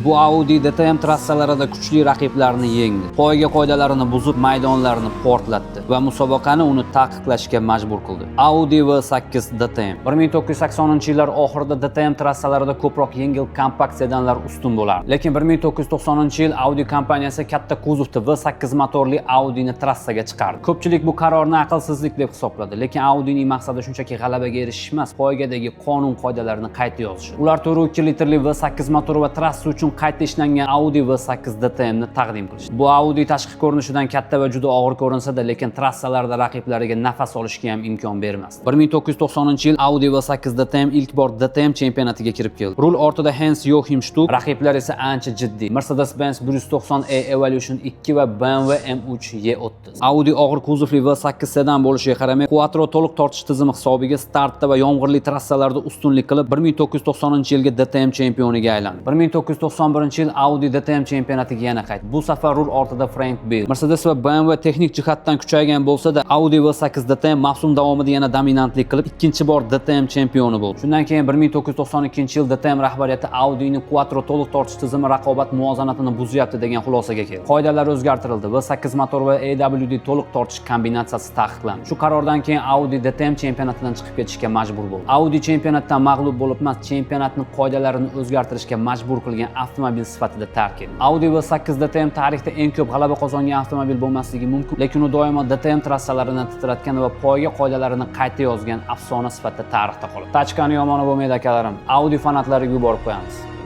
Bu Audi DTM trassalarida kuchli raqiblarni yengdi. Poyga qoidalarini buzib, maydonlarni portlatdi va musobaqani uni taqiqlashga majbur qildi. Audi V8 DTM 1980-yillar oxirida DTM trassalarida ko'proq yengil kompakt sedanlar ustun bo'lardi. Lekin 1990-yil Audi kompaniyasi katta kuzovli V8 motorli Audi'ni trassaga chiqardi. Ko'pchilik bu qarorni aqlsizlik deb hisobladi, lekin Audi'ning maqsadi shunchaki g'alabaga erishish emas, poygadagi qonun qoidalarini qayta yozish. Ular 4.2 litrli V8 motor va trassa uchun qayta ishlangan Audi V8 DTM ni taqdim qilishdi. Bu Audi tashqi ko'rinishidan katta va juda og'ir ko'rinsa-da, lekin trassalarda raqiblariga nafas olishga ham imkon bermasdi. 1990-yil Audi V8 DTM ilk bor DTM chempionatiga kirib keldi. Rul ortida Hans-Joachim Stuck, raqiblar esa ancha jiddiy. Mercedes-Benz 190e Evolution 2 va BMW M3 E30. Audi og'ir kuzovli V8 sedan bo'lishiga qaramay, Quattro to'liq tortish tizimi hisobiga startda va yomg'irli trassalarda ustunlik qilib, 1990-yilga DTM chempioniga aylandi. 1991-yil Audi DTM chempionatiga yana qaytdi. Bu safar rul ortida Frank Bill. Mercedes va BMW texnik jihatdan kuchaygan bo'lsa-da, Audi V8 DTM mavsum davomida yana dominantlik qilib, ikkinchi bor DTM chempioni bo'ldi. Shundan keyin 1992-yil DTM rahbariyati Audi'ning Quattro to'liq tortish tizimi raqobat muvozanatini buzyapti degan xulosaga keldi. Qoidalar o'zgartirildi. V8 motor va AWD to'liq tortish kombinatsiyasi taqiqlandi. Shu qarordan keyin Audi DTM chempionatidan chiqib ketishga majbur bo'ldi. Audi chempionatdan mag'lub bo'lib emas, chempionatning qoidalarini o'zgartirishga majbur qilgan avtomobil sifatida tark etdi. Audi V8 DTM tarixda eng ko'p g'alaba qozongan avtomobil bo'lmasligi mumkin, lekin u doimo DTM trassalarini titratgan va poyga qoidalarini qayta yozgan afsona sifatida tarixda qoladi. Tachkani yomoni bo'lmaydi akalarim. Audi fanatlariga yuborib qo'yamiz.